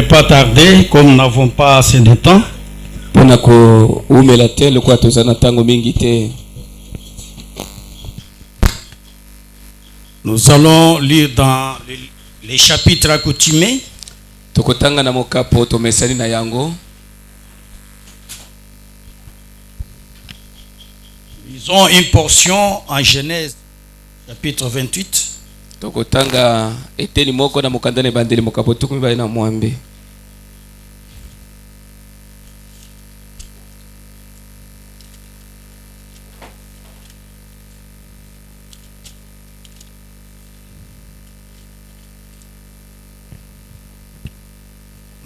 pas tarder, comme nous n'avons pas assez de temps. Nous allons lire dans les chapitres accoutumés. Lisons une portion en Genèse, chapitre 28.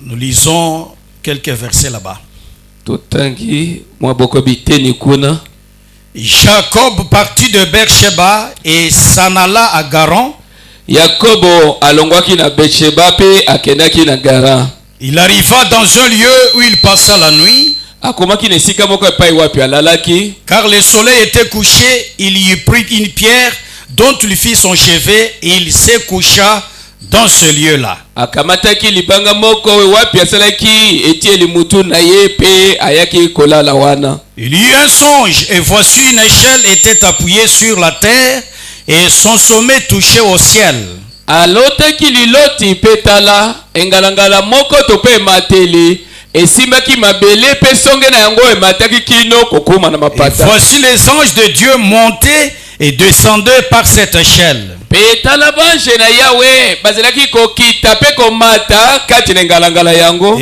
Nous lisons quelques versets là-bas. Jacob partit de Beersheba et s'en alla à Garan. Il arriva dans un lieu où il passa la nuit. Car le soleil était couché, il y prit une pierre dont il fit son chevet et il se coucha dans ce lieu-là. Il y eut un songe et voici une échelle était appuyée sur la terre et son sommet touchait au ciel. Et voici les anges de Dieu montaient et descendaient par cette échelle. Et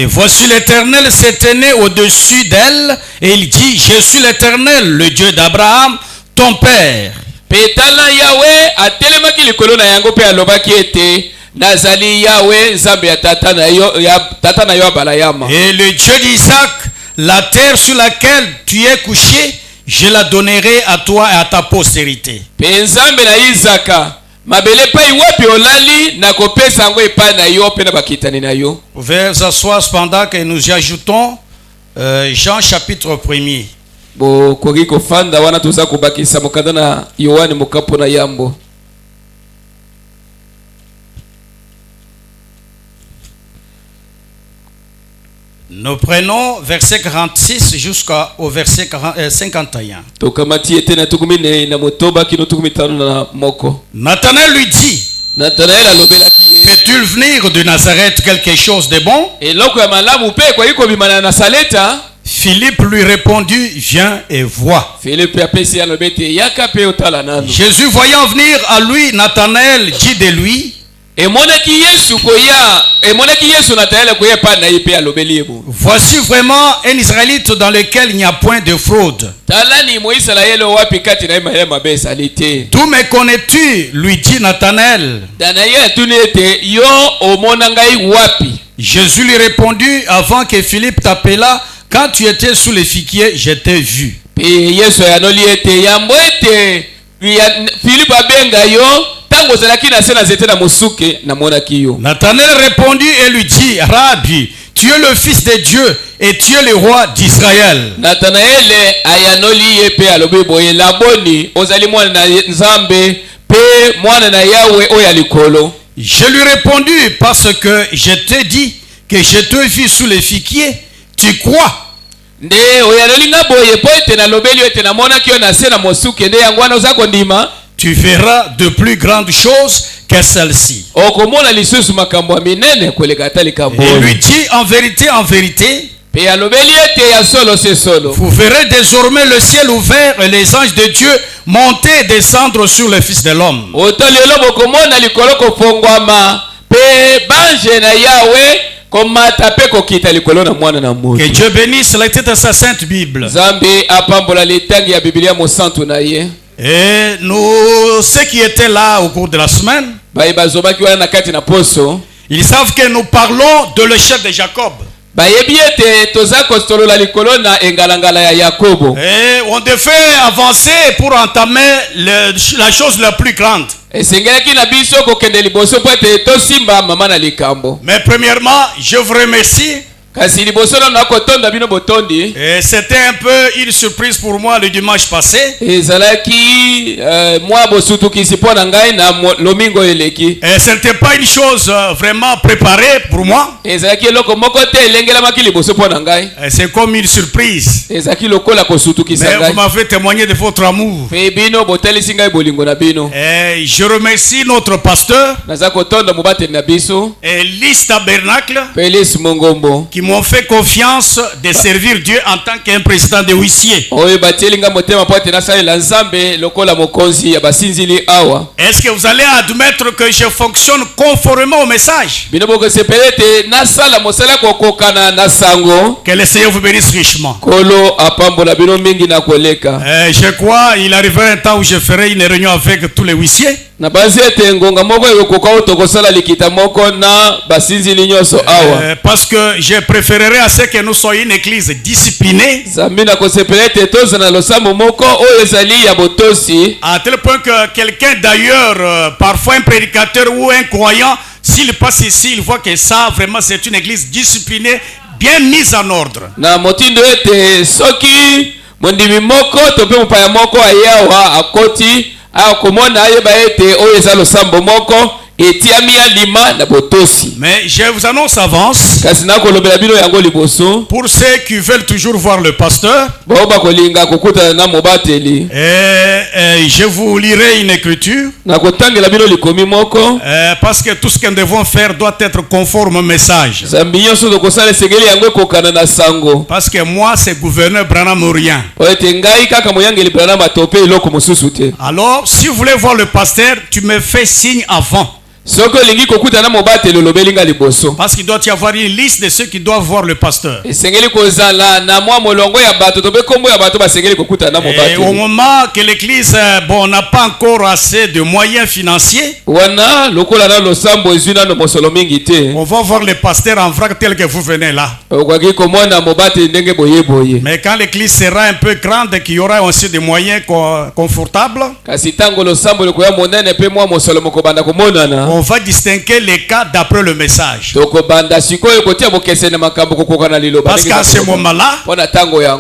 voici l'Éternel se tenait au-dessus d'elle et il dit: je suis l'Éternel, le Dieu d'Abraham, ton père. Et le Dieu d'Isaac, la terre sur laquelle tu es couché, je la donnerai à toi et à ta postérité. Vous pouvez vous asseoir pendant que nous y ajoutons Jean chapitre 1er. Nous prenons verset 46 jusqu'au verset 51. Nathanaël lui dit: peux-tu venir de Nazareth quelque chose de bon? Philippe lui répondit: viens et vois. Jésus voyant venir à lui Nathanaël dit de lui: voici vraiment un Israélite dans lequel il n'y a point de fraude. D'où me connais-tu? lui dit Nathanaël. Jésus lui répondit: avant que Philippe t'appelât, quand tu étais sous le figuier, je t'ai vu. Nathanaël répondit et lui dit: Rabbi, tu es le fils de Dieu et tu es le roi d'Israël. Je lui répondis: parce que je t'ai dit que je t'ai vu sous le figuier, tu crois? Tu verras de plus grandes choses que celle-ci. Et il lui dit: en vérité, vous verrez désormais le ciel ouvert et les anges de Dieu monter et descendre sur le Fils de l'homme. Que Dieu bénisse la lecture de sa sainte Bible. Et nous, ceux qui étaient là au cours de la semaine, ils savent que nous parlons de le chef de Jacob. Et on devait avancer pour entamer la chose la plus grande. Mais premièrement, je vous remercie Et c'était un peu une surprise pour moi le dimanche passé. Et ce n'était pas une chose vraiment préparée pour moi. C'est comme une surprise. Mais vous m'avez témoigné de votre amour. Et je remercie notre pasteur et Lys Tabernacle qui m'ont fait confiance de servir Dieu en tant qu'un président de huissier. Est-ce que vous allez admettre que je fonctionne conformément au message? Que le Seigneur vous bénisse richement. Je crois il arrivera un temps où je ferai une réunion avec tous les huissiers. Parce que je préférerais à ce que nous soyons une église disciplinée, à tel point que quelqu'un d'ailleurs, parfois un prédicateur ou un croyant, s'il passe ici, il voit que ça vraiment c'est une église disciplinée, bien mise en ordre. Mais je vous annonce avance, pour ceux qui veulent toujours voir le pasteur, je vous lirai une écriture, parce que tout ce que nous devons faire doit être conforme au message. Parce que moi c'est gouverneur Branham Orient. Alors si vous voulez voir le pasteur, tu me fais signe avant. Parce qu'il doit y avoir une liste de ceux qui doivent voir le pasteur. Et au moment que l'église n'a pas encore assez de moyens financiers, on va voir le pasteur en vrac tel que vous venez là. Mais quand l'église sera un peu grande et qu'il y aura aussi des moyens confortables, on va distinguer les cas d'après le message. Parce qu'à ce moment-là,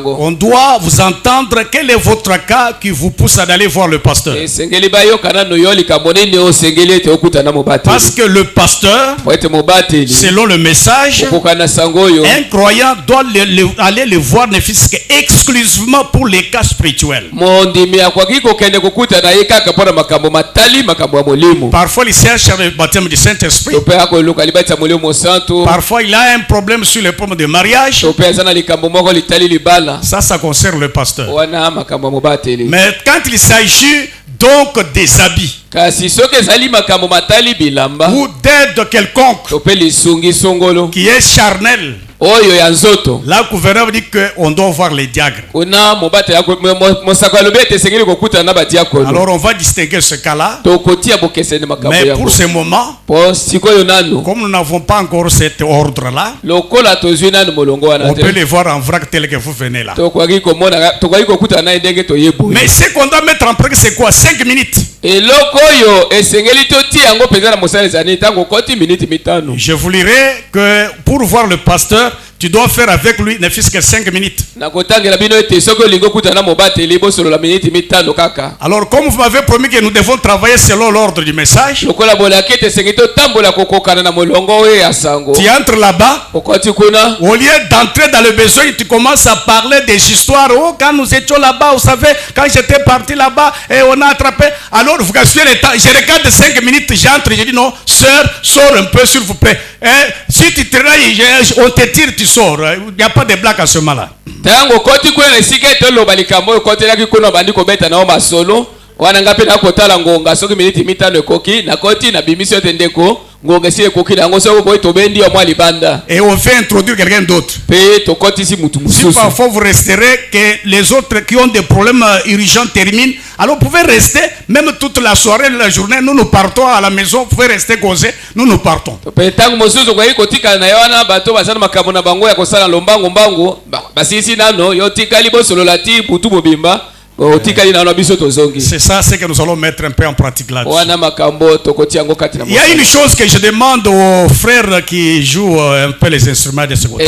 on doit vous entendre quel est votre cas qui vous pousse à aller voir le pasteur. Parce que le pasteur, selon le message, un croyant doit aller le voir ne fût-ce exclusivement pour les cas spirituels. Parfois il cherche le baptême du Saint-Esprit. Parfois il a un problème sur le problème de mariage. Ça concerne le pasteur. Mais quand il s'agit donc des habits ou d'aide quelconque qui est charnel, là, le gouverneur dit qu'on doit voir les diacres. Alors on va distinguer ce cas-là. Mais pour ce moment, comme nous n'avons pas encore cet ordre-là, on peut les voir en vrac tel que vous venez là. Mais ce qu'on doit mettre en pratique, c'est quoi? 5 minutes. Je vous dirai que pour voir le pasteur, tu dois faire avec lui ne fût-ce que 5 minutes. Alors comme vous m'avez promis que nous devons travailler selon l'ordre du message, tu entres là-bas, au lieu d'entrer dans le besoin, tu commences à parler des histoires. Oh, quand nous étions là-bas, vous savez, quand j'étais parti là-bas et on a attrapé. Alors vous gaspillez le temps. Je regarde 5 minutes, j'entre, je dis non, sœur, sors un peu s'il vous plaît. Si tu te railles, on te tire, tu sors. Il n'y a pas de blague à ce moment-là. Et on fait introduire quelqu'un d'autre. Si parfois vous resterez, que les autres qui ont des problèmes urgents terminent, alors vous pouvez rester même toute la soirée, la journée. Nous partons à la maison, vous pouvez rester causer, nous partons. C'est ça, c'est que nous allons mettre un peu en pratique là-dessus. Il y a une chose que je demande aux frères qui jouent un peu les instruments de ce côté.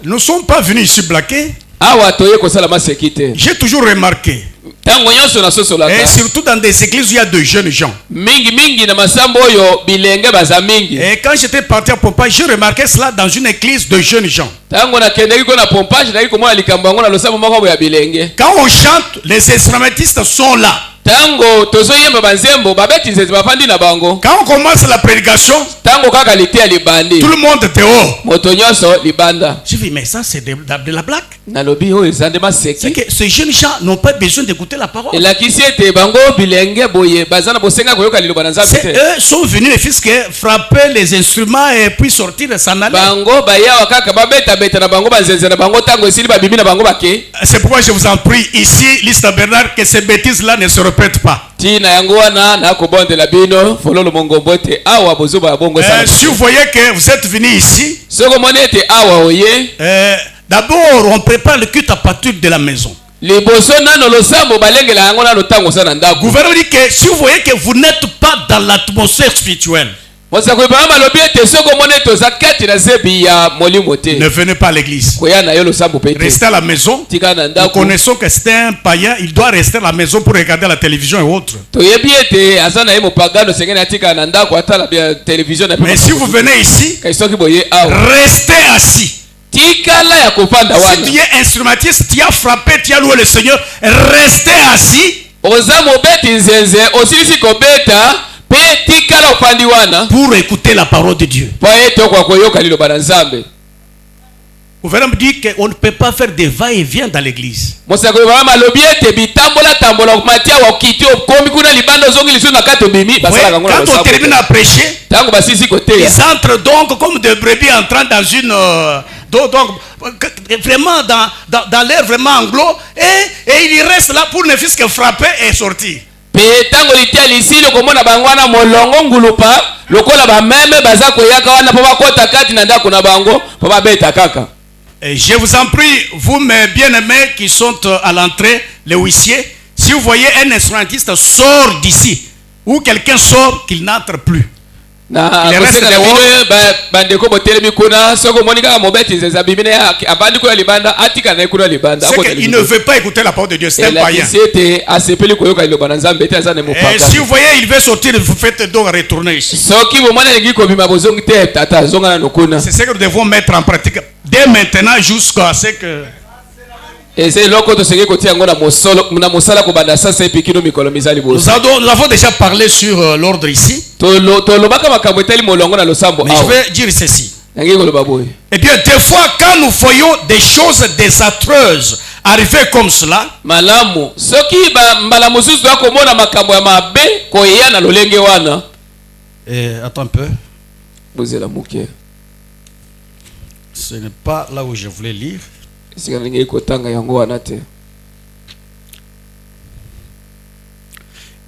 Nous ne sommes pas venus ici blaguer. J'ai toujours remarqué, et surtout dans des églises où il y a de jeunes gens. Et quand j'étais parti à Pompage, j'ai remarqué cela dans une église de jeunes gens. Quand on chante, les instrumentistes sont là. Quand on commence la prédication, tout le monde était dehors. Je dis, mais ça c'est de la blague. C'est que ces jeunes gens n'ont pas besoin d'écouter la parole. C'est eux sont venus les fils frapper les instruments et puis sortir et s'en aller. C'est pourquoi je vous en prie ici, Liste Bernard, que ces bêtises-là ne se répètent pas. Si vous voyez que vous êtes venus ici, d'abord on prépare le culte à partir de la maison. Le gouvernement dit que si vous voyez que vous n'êtes pas dans l'atmosphère spirituelle, ne venez pas à l'église. Restez à la maison. Nous connaissons que c'est un païen. Il doit rester à la maison pour regarder la télévision et autres. Mais si vous venez ici, restez assis. Si tu es instrumentiste, tu as frappé, tu as loué le Seigneur, restez assis. Pour écouter la parole de Dieu. Vous verrez me dire qu'on ne peut pas faire des va-et-vient dans l'église. Quand on termine à prêcher, ils entrent donc comme des brebis entrant dans une... donc vraiment dans l'air vraiment anglo, et il reste là pour ne fût que frapper et sortir. Et je vous en prie, vous mes bien-aimés qui sont à l'entrée, les huissiers, si vous voyez un instrumentiste sort d'ici, ou quelqu'un sort, qu'il n'entre plus. Il reste dehors. C'est qu'il ne veut pas écouter la parole de Dieu, c'est un païen. Et si vous voyez, il veut sortir, vous faites donc retourner ici. C'est ce que nous devons mettre en pratique dès maintenant jusqu'à ce que... Nous avons déjà parlé sur l'ordre ici. Mais je vais dire ceci. Eh bien, des fois, quand nous voyons des choses désastreuses arriver comme cela, attends un peu. Ce n'est pas là où je voulais lire.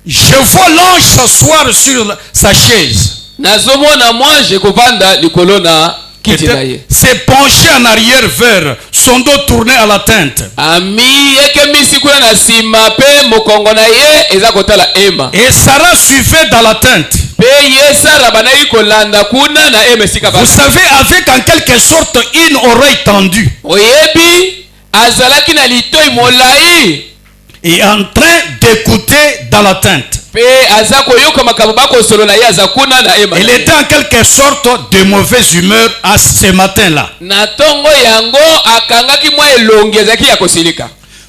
Je vois l'ange s'asseoir sur sa chaise. S'est penché en arrière vers son dos tourné à la tente. Et Sarah suivait dans la tente. Vous savez, avec en quelque sorte une oreille tendue. Et en train d'écouter dans la tente. Il était en quelque sorte de mauvaise humeur à ce matin-là.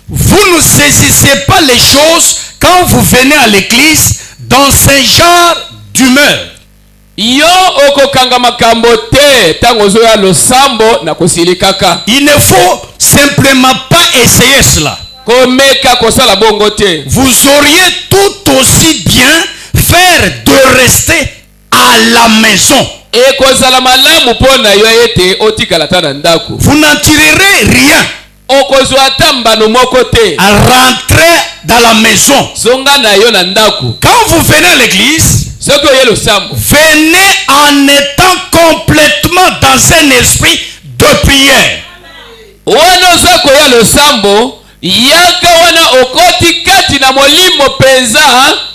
Vous ne saisissez pas les choses quand vous venez à l'église dans ce genre d'humeur. Il ne faut simplement pas essayer cela. Vous auriez tout aussi bien faire de rester à la maison. Vous n'en tirerez rien à rentrer dans la maison. Quand vous venez à l'église, venez en étant complètement dans un esprit de prière. wana zako ya losambo yaka wana okoti kati na molimo penza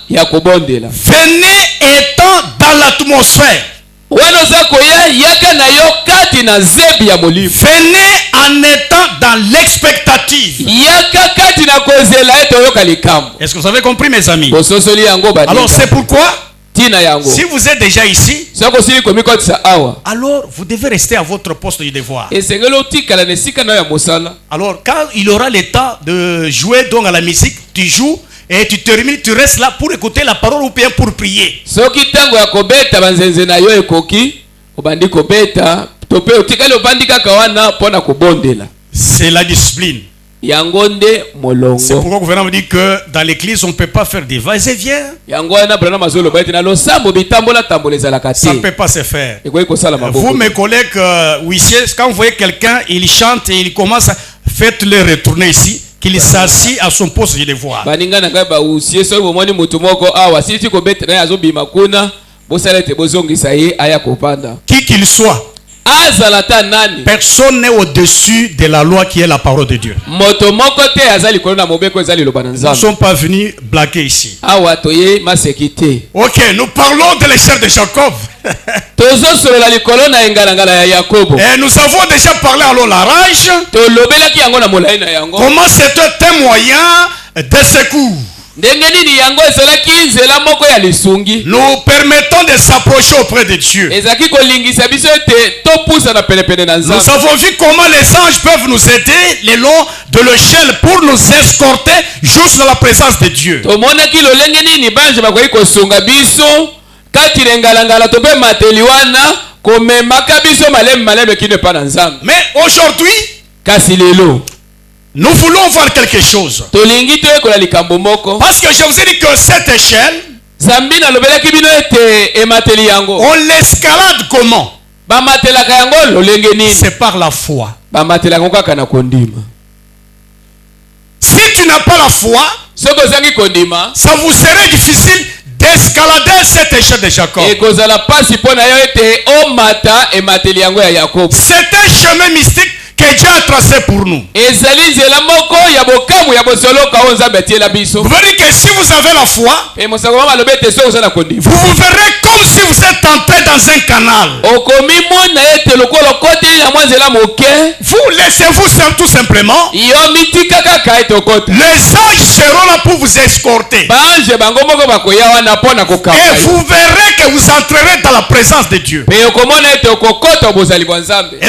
ya kubondela. Venez étant dans l'atmosphère. Wana zako ya yaka na yo kati na zebi ya molimo. Venez en étant dans l'expectative. Yaka kati na kozela eto yoka likambo. Est-ce que vous avez compris, mes amis? Bososoli yango ba. Alors c'est pourquoi tina yango. Si vous êtes déjà ici, soko sili komiko tsa awa. Alors vous devez rester à votre poste du devoir. Esengelo tikala nesika na ya mosala. Alors quand il aura le temps de jouer donc à la musique, tu joues et tu termines, tu restes là pour écouter la parole ou bien pour prier. Soki tango ya kobeta banzenze na yo ekoki, obandi kobeta, tope otikali obandi kaka wana pona kubondela. C'est la discipline. Yangonde molongo. C'est pourquoi le gouvernement dit que dans l'église on ne peut pas faire des va-et-vient. Yangwana brana mazolo baiti na losambo bitambola tamboleza la kati. Ça ne peut pas se faire. Vous mes collègues huissiers, quand vous voyez quelqu'un, il chante et il commence à faites-le retourner ici, qu'il s'assit à son poste de devoir. Baninga na ba huissier so bomoni mutu moko awa sisi ko bete na yazo bima kuna bosalete bozongisa ye aya kopanda. Qui qu'il soit. Personne n'est au-dessus de la loi qui est la parole de Dieu. Nous ne sommes pas venus blaguer ici. Ok, nous parlons de l'échelle de Jacob. Et nous avons déjà parlé alors la rage. Comment c'était un moyen de secours. Nous permettons de s'approcher auprès de Dieu. Nous avons vu comment les anges peuvent nous aider le long de l'échelle pour nous escorter juste dans la présence de Dieu. Mais aujourd'hui, nous voulons voir quelque chose. Parce que je vous ai dit que cette échelle, on l'escalade comment? C'est par la foi. Si tu n'as pas la foi, ça vous serait difficile d'escalader cette échelle de Jacob. C'est un chemin mystique que Dieu a tracé pour nous. Vous voyez que si vous avez la foi, vous verrez comme si vous êtes entré dans un canal. Vous laissez-vous tout simplement. Les anges seront là pour vous escorter. Et vous verrez que vous entrerez dans la présence de Dieu. Est-ce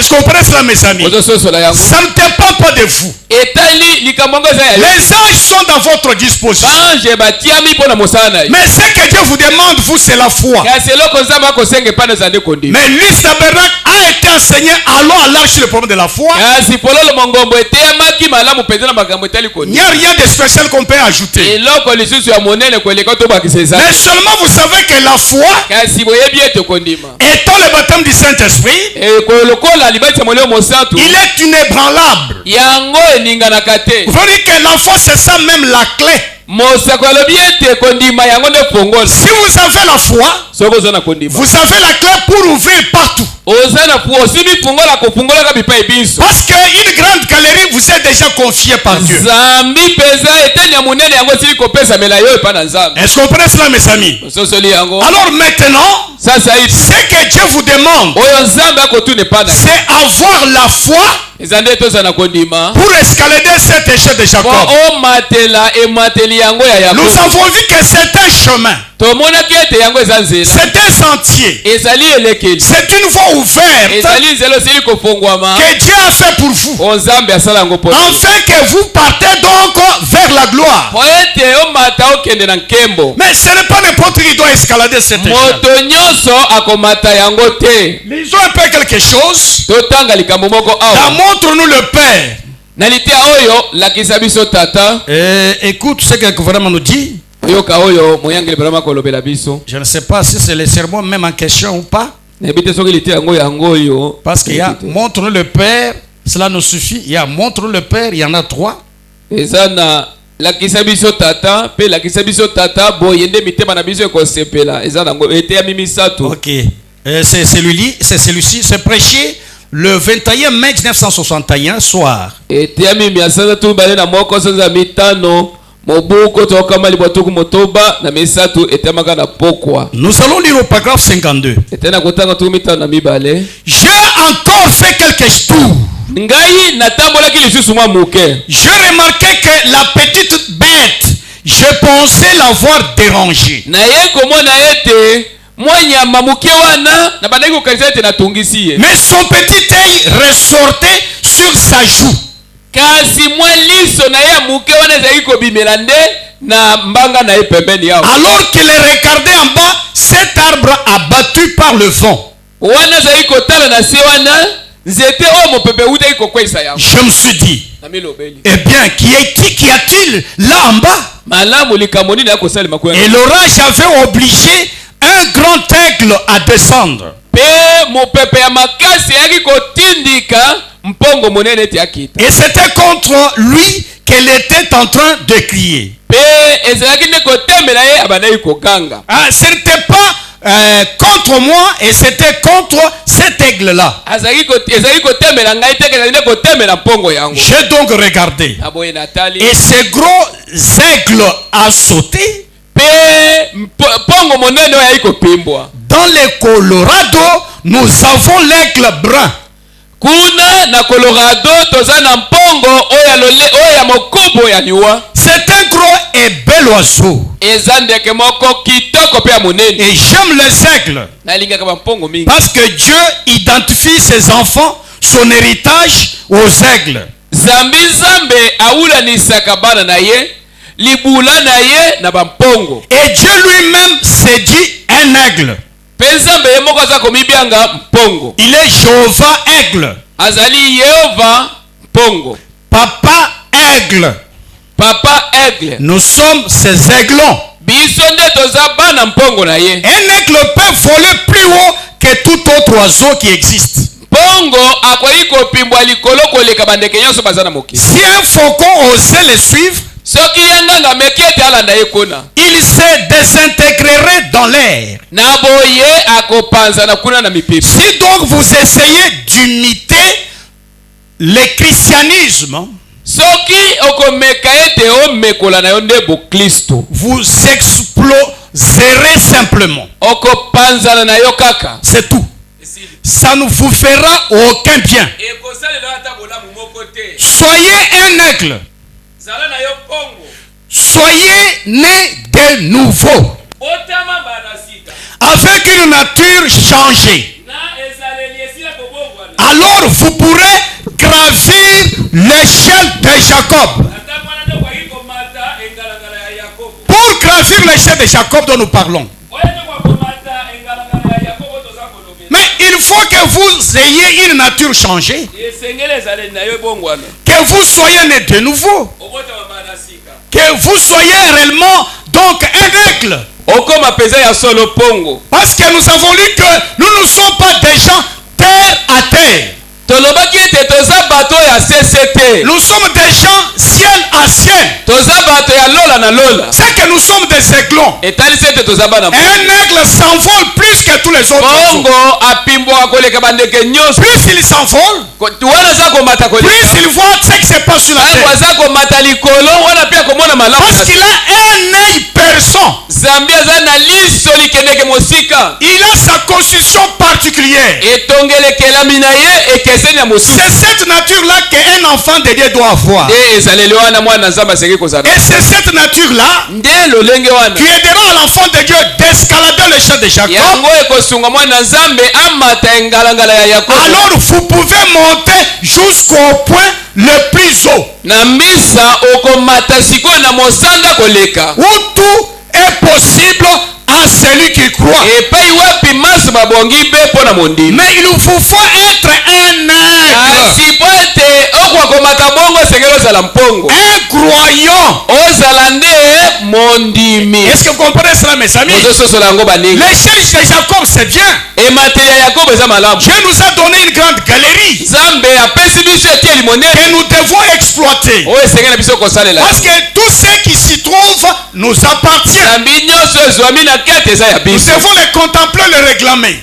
qu'on prend cela, mes amis? Ça ne dépend pas de vous. Les anges sont dans votre disposition. Mais ce que Dieu vous demande, vous, c'est la foi. Mais lui, Tabernacle a été enseigné. Allons à l'âge sur le problème de la foi. Il n'y a rien de spécial qu'on peut ajouter. Mais seulement vous savez que la foi, étant le baptême du Saint-Esprit, il est inébranlable. Vous voyez que la foi, c'est ça même la clé. Si vous avez la foi, vous avez la clé pour ouvrir partout. Parce qu'une grande galerie vous est déjà confiée par Dieu. Est-ce qu'on prend cela, mes amis? Alors maintenant, ce que Dieu vous demande, c'est avoir la foi pour escalader cette échelle de Jacob. Nous avons vu que c'est un chemin. C'est un sentier. C'est une voie ouverte que Dieu a fait pour vous. Afin que vous partez donc vers la gloire. Mais ce n'est pas n'importe qui doit escalader cette échelle. Lisons un peu quelque chose. Montre-nous le Père. Écoute ce que le gouvernement nous dit. Je ne sais pas si c'est le sermon même en question ou pas. Parce qu'il y a montre-nous le Père, cela nous suffit. Il y a montre-nous le Père, il y en a 3. Ok. C'est celui-ci, c'est prêcher le 21 mai 1961 soir. etiami miasana tu bale na moko sanza mitano mobuko toka mali bwatuku motoba na misatu etamaka na pokwa. Nous allons lire au paragraphe 52. etena kutanga tu mitano na mibale. J'ai encore fait quelque chose. Ngai natambolaki lisusu mwa muke. Je remarquais que la petite bête, je pensais l'avoir dérangée. Na ye komona ete mwanyama muke wana na bandaki kokanisa ete natungisi ye. Mais son petit œil ressortait sur sa joue. Kasi mwa liso na ye muke wana ezali kobimela nde na mbanga na ye pembeni yao. Alors qu'il regardait en bas, cet arbre abattu par le vent. Wana ezali kotala na se wana nzete oyo mopepe uta ikokwesa yango. Je me suis dit, Na milobeli. eh bien, qu'y a-t-il là en bas? Malamu likambo nini yakosalema kwa. Et l'orage avait obligé un grand aigle à descendre. Pe mopepe ya makasi yaki kotindika mpongo monene eti akita. Et c'était contre lui qu'elle était en train de crier. Pe ezalaki nde kotembela ye abandaki koganga. Ah, ce n'était pas contre moi, et c'était contre cet aigle-là. Ezalaki kotembela ngai te ezalaki nde kotembela mpongo yango. J'ai donc regardé. Aboye natali. Et ce gros aigle a sauté. Pe mpongo monene oyo yaki kopimbwa. Dans le Colorado, nous avons l'aigle brun. Kuna na Colorado toza na mpongo oyo ya mokubo ya liwa. C'est un gros et bel oiseau. Eza ndeke moko kitoko pe ya monene. Et j'aime les aigles. Nalingaka ba mpongo mingi. Parce que Dieu identifie ses enfants, son héritage aux aigles. Zambe aulanisaka bana na ye, libula na ye na ba mpongo. Et Dieu lui-même s'est dit un aigle. Penzambe ye moko aza komibianga mpongo. Il est Jéhovah aigle. Azali Yehova mpongo. Papa aigle. Papa aigle. Nous sommes ces aiglons. Biso nde toza bana mpongo na ye. Un aigle peut voler plus haut que tout autre oiseau qui existe. Mpongo akwai kopimbwa likolo koleka bandeke nyonso baza na mokili. Si un faucon osait le suivre, soki yanganga meki ete alanda ye kuna, il se désintégrerait dans l'air. na boye akopanza na kuna na mipepe. Si donc vous essayez d'imiter le christianisme, soki okomeka ete omekola na yo nde boklisto, vous exploserez simplement. okopanzana na yo kaka. C'est tout. Ça ne vous fera aucun bien. Soyez un aigle. Soyez né de nouveau, avec une nature changée. Alors vous pourrez gravir l'échelle de Jacob. Pour gravir l'échelle de Jacob dont nous parlons. Mais il faut que vous ayez une nature changée. Que vous soyez né de nouveau. Que vous soyez réellement donc un aigle. Parce que nous avons lu que nous ne sommes pas des gens terre à terre. Nous sommes des gens ciel à ciel. C'est que nous sommes des aiglons. Un aigle s'envole plus que tous les autres oiseaux. Plus il s'envole, plus il voit ce qui se passe sur la terre. Parce qu'il a un œil perçant. Il a sa constitution particulière. C'est cette nature-là qu'un enfant de Dieu doit avoir. Et c'est cette nature-là qui aidera l'enfant de Dieu d'escalader l'échelle de Jacob. Alors vous pouvez monter jusqu'au point le plus haut. Où tout est possible à celui qui croit. Mais il vous faut être un aigle. Un croyant. Est-ce que vous comprenez cela, mes amis? L'échelle de Jacob, c'est bien. Dieu nous a donné une grande galerie que nous devons exploiter. Parce que tout ce qui s'y trouve nous appartient. Nous devons les contempler, les réclamer.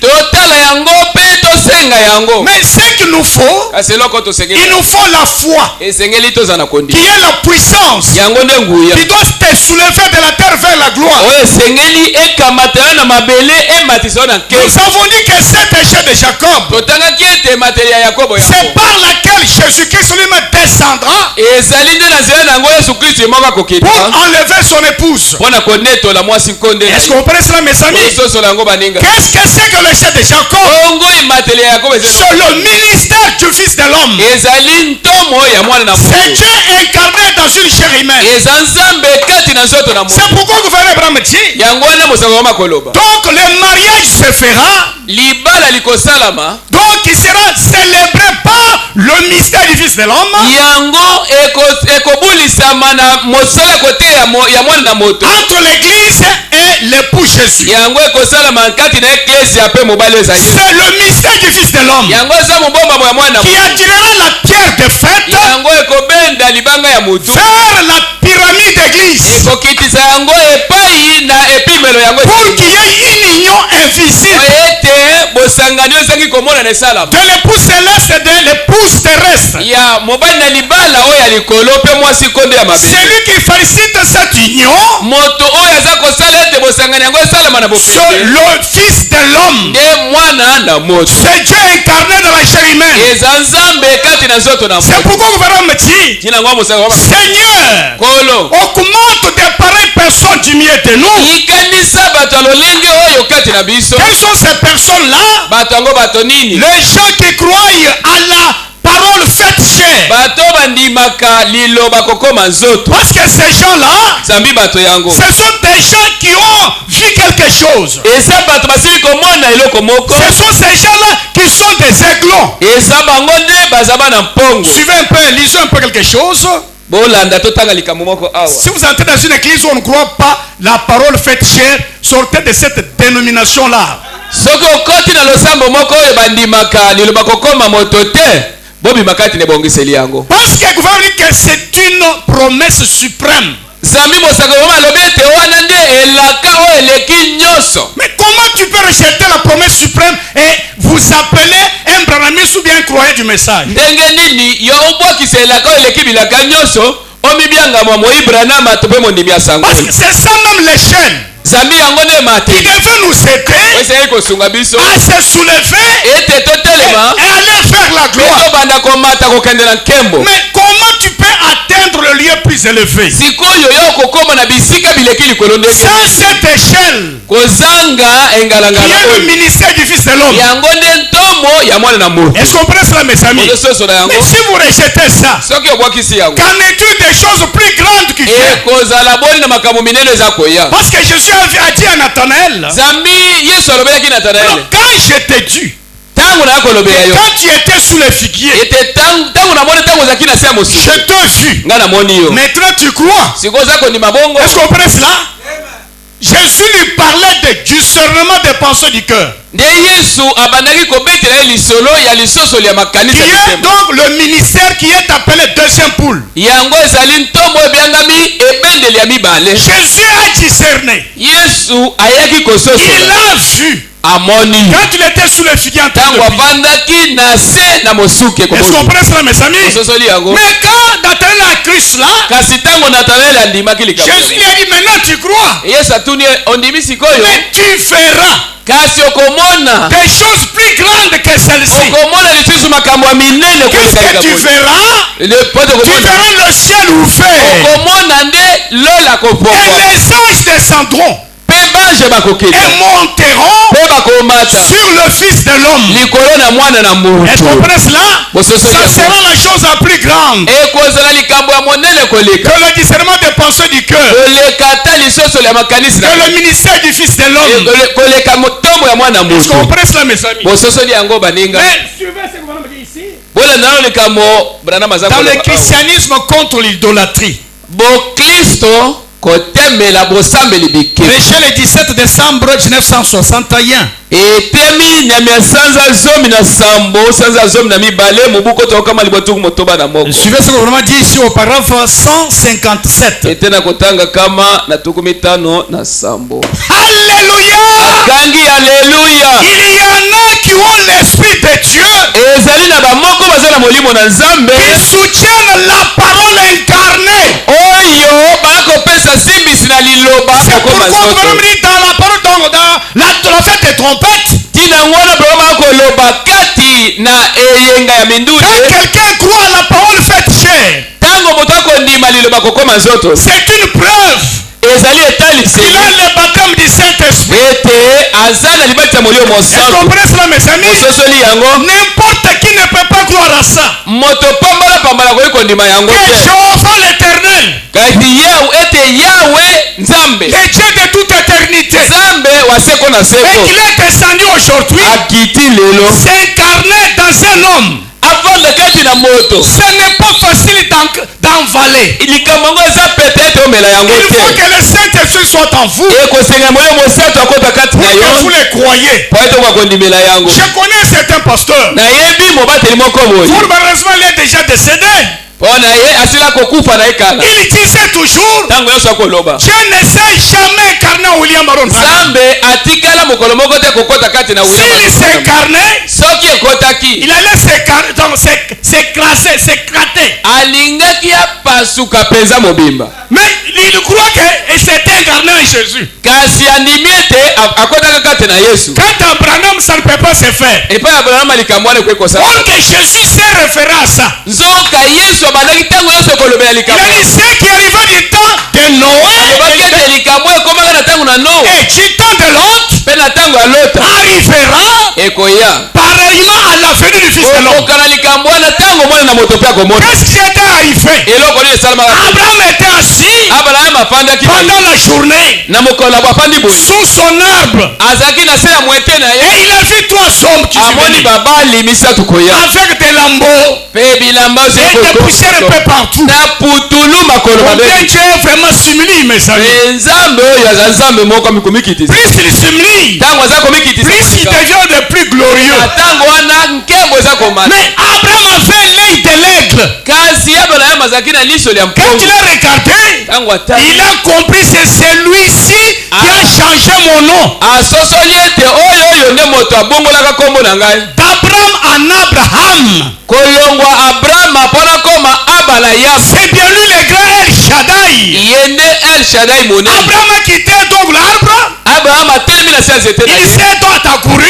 tosenga yango. Mais ce qu'il nous faut, Kasi eloko tosengeli. il nous faut la foi, Esengeli tozana kondi. qui est la puissance, Yango nde nguya. qui doit te soulever de la terre vers la gloire. Oyo esengeli ekamatela na mabele ematisa na Nous nkembo. avons dit que cet échelle de Jacob, Totangaki ete emateli ya Yakobo c'est yango. par laquelle Jésus-Christ lui-même descendra Ezali nde na nzela nango Yesu Kristo moko pour akokita. enlever son épouse. Mpona konetola mwasi nkonde na Est-ce ye. qu'on comprend cela, mes amis? Ososola yango baninga. Qu'est-ce que c'est que l'échelle de Jacob? Bongo emateli ya Yakobo ezali. C'est le ministère du Fils de l'homme. Ezali ntomo ya mwana na C'est moto. Dieu incarné dans une chair humaine. Eza nzambe kati na nzoto na moto. C'est pourquoi le gouvernement Abraham dit, Yango wana mosango wa makoloba. donc le mariage se fera, Libala likosalama. donc il sera célébré par le mystère du Fils de l'homme Yango ekobulisama na mosala kote ya mwana na moto. entre l'église et l'époux Jésus. Yango ekosalama kati na eklezia pe mobali ezali. C'est le mystère du Fils de l'homme Yango eza mobomba ya mwana na qui moto. attirera la pierre de fête Yango ekobenda libanga ya motu. vers la pyramide d'église Ekokitisa yango epai na epimelo yango pour qu'il y ait une union invisible ete bosangani ezangi komona na esalama. de l'épouse céleste et de l'épouse terrestre. Ya mobali na libala oyo ya likolo pe mwasi kondo ya mabele. Celui qui félicite cette union, Moto oyo aza kosala ete bosangani yango esalama na c'est bokete. le Fils de l'homme. Nde mwana na moto. C'est Dieu incarné dans la chair humaine. Eza nzambe kati na nzoto na C'est moto. pourquoi le gouvernement me dit, Tina ngwa mosango wa Seigneur, kolo. augmente des pareilles personnes du milieu de nous. Ikanisa bato ya lolenge oyo kati na biso. Quelles sont ces personnes-là? Bato yango bato nini? Les gens qui croient à la parole faite chair. Bato bandimaka liloba kokoma nzoto. Parce que ces gens-là, Zambi bato yango. ce sont des gens qui ont vu quelque chose. Eza bato basili komona eloko moko. Ce sont ces gens-là qui sont des aiglons. Eza bango nde baza bana mpongo. Suivez un peu, lisez un peu quelque chose. Bolanda totanga likambo moko awa. Si vous entrez dans une église où on ne croit pas la parole faite chair, sortez de cette dénomination-là. Soki okoti na losambo moko oyo bandimaka liloba kokoma moto te, bobima kati na ebongiseli yango. Parce que le gouvernement dit que c'est une promesse suprême. Zambi mosango mama alobi ete wana nde elaka oyo eleki nyonso. Mais comment tu peux rejeter la promesse suprême et vous appeler un branamiste ou bien un croyant du message? Ndenge nini yo obwakisa elaka oyo eleki bilaka nyonso omibyanga mwa moibranama to mpe mondimi ya sango. Parce que c'est ça même l'échelle Zambi yango nde qui mateli. devait nous aider Esengeli kosunga biso à se soulever ete totelema et aller vers la mpe gloire. tobanda komata kokende na nkembo. Mais comment tu peux atteindre le lieu plus élevé? Sikoyo yo kokoma na bisika bileki likolo nde Sans cette échelle kozanga qui engalangala est le oyo. ministère du Fils de l'homme. Yango nde ntomo ya mwana na moto. Est-ce qu'on prend cela, mes amis? Ozososola yango Mais si vous rejetez ça, soki obwakisi yango qu'en est-il des choses plus grandes qui viennent? ekozala boni na makambo minene eza koya. Parce que Jésus a dit à Nathanaël, Zambi Yesu alobelaki Natanaele, quand je t'ai dit, ntango nakolobela yo quand tu étais sous le figuier, ete ntango namoni ntango ozalaki na se ya mosusu je t'ai vu. nga namoni yo. Maintenant tu crois. Sikoyo oza kondima bongo. Est-ce qu'on prend cela? Jésus lui parlait du discernement des pensées du cœur, Nde Yesu abandaki kobetela ye lisolo ya lisosoli ya qui makanisa est mitema. donc le ministère qui est appelé deuxième poule. Yango ezali ntombo ebyangami ebendeli ya mibale. Jésus a discerné. Yesu ayaki Il kososola a vu. amoni Quand il était sous le figuier en train de ntango prier. avandaki na se na mosuke Est-ce qu'on prend cela, mes amis? kososoli yango. Mais quand Nathanaël a cru cela, Kasi ntango Natanaele andimaki likambo Jésus lui a dit, maintenant tu crois. Yesu atuni ye, ondimi sikoyo Mais tu verras kasi okomona des choses plus grandes que celles-ci. okomona lisusu makambo ya minene Qu'est-ce que tu verras? Tu verras le ciel ouvert. okomona nde lola Et kopokwa les anges descendront mpe bange bakokende et monteront mpe bakomata sur le Fils de l'homme. likolo na mwana na Est-ce qu'on moto. prend cela? Bososoli Ça yango. sera la chose la plus grande. ekozala likambo ya monene Que koleka le discernement des pensées du cœur. koleka ata lisosoli ya makanisi Que le ministère du Fils de l'homme. koleka motombo ya mwana Est-ce qu'on moto. prend cela, mes amis? bososoli yango baninga Mais suivez ce que vous dit ici. bolandano likambo branama aza Dans le koloba awa. christianisme contre l'idolâtrie. bokristo kotemela bosambeli bike Prêché le 17 décembre 1961. etemi na mia sanza zomi na sambo sanza zomi na mibale mobuko tokama libotuku motoba na moko. Suivez ce que le gouvernement dit ici au paragraphe 157. ete na kotanga kama na tuku mitano na sambo. Alléluia! kangi haleluya. Il y en a qui ont l'esprit de molimo na nzambe qui soutiennent la parole incarnée. oyo bakopesa simbisi na liloba C'est kokoma pourquoi nzoto Abraham dit dans la parole, dans la fête des trompettes, tina ngwana broma koloba kati na eyenga ya mindude quand quelqu'un croit à la parole faite chair, tango moto akondima liloba kokoma nzoto c'est une preuve ezali etalisi qu'il a le baptême du Saint-Esprit. ete aza na libati ya molio Est-ce que vous mosantu comprenez cela, mes amis? mososoli yango N'importe qui ne peut pas croire à ça. moto pambala koyi kondima yango Que te Jéhovah l'Éternel, kasi ete yawe nzambe le Dieu de toute éternité, nzambe wa seko na et seko qu'il est descendu aujourd'hui, akiti lelo s'incarner dans un homme. avanda kati na moto Ce n'est pas facile d'envaler. likambo yango eza pete ete omela yango Il faut te que le Saint-Esprit soit en vous, ekosenga molio mosantu akota kati na que vous yo le croyez. po ete okakondimela yango Je connais certains pasteurs. nayebi mobateli moko boye Pour malheureusement, il est déjà décédé. mpo na ye asila kokufa na ye kala Il disait toujours, ntango nyonso akoloba Dieu ne s'est jamais incarné en William Baron. nzambe atikala mokolo moko te kokota kati na S'il s'incarnait, soki ekotaki il allait s'écrater. alingaki apasuka mpenza mobimba Mais il croit qu'il s'est incarné en Jésus. kasi andimi ete akotaka kati na yesu Quand Abraham, ça ne peut pas se faire. epai abrahama likambo wana ekoki kosala Or que Jésus s'est référé à ça. nzoka yesu abandaki ntango nyonso kolobela Il likambo a dit ce qui arriva du temps de Noé alobaki ete likambo ekomaka na ntango na no et du temps de Lot mpe na ntango ya lota arrivera ekoya pareillement à la venue du Fils de l'homme. okoka na likambo wana ntango mwana na moto mpe akomona Qu'est-ce qui était arrivé? eloko nini esalamaka Abraham était assis abrahama afandaki pendant la journée na mokolo na bafandi boye sous son arbre azalaki na se ya mwete na ye et il a vu trois hommes qui amoni venaient babali misatu koya avec des lambeaux mpe bilamba et des poussières un peu partout. na putulu makolo Combien mabe Dieu est vraiment simili, mes amis. mpe nzambe oyo aza nzambe moko mikomikitisa Plus il simili, ntango aza komikitisa plus il devient de plus glorieux. na ntango wana nkembo eza komata Mais Abraham avait l'œil de l'aigle. kasi abrahama azalaki na liso lya Quand mpongo il a regardé, ntango atali il a compris c'est celui-ci qui a changé mon nom. asosoli ete oyo nde moto abongolaka nkombo na ngai D'Abraham en Abraham. kolongwa abrahama mpona koma abala ya C'est bien lui le grand El Shaddai. ye nde el shadai monene Abraham a quitté donc l'arbre. abrahama atelemi na se ya nzete na Il ye s'est donc accouru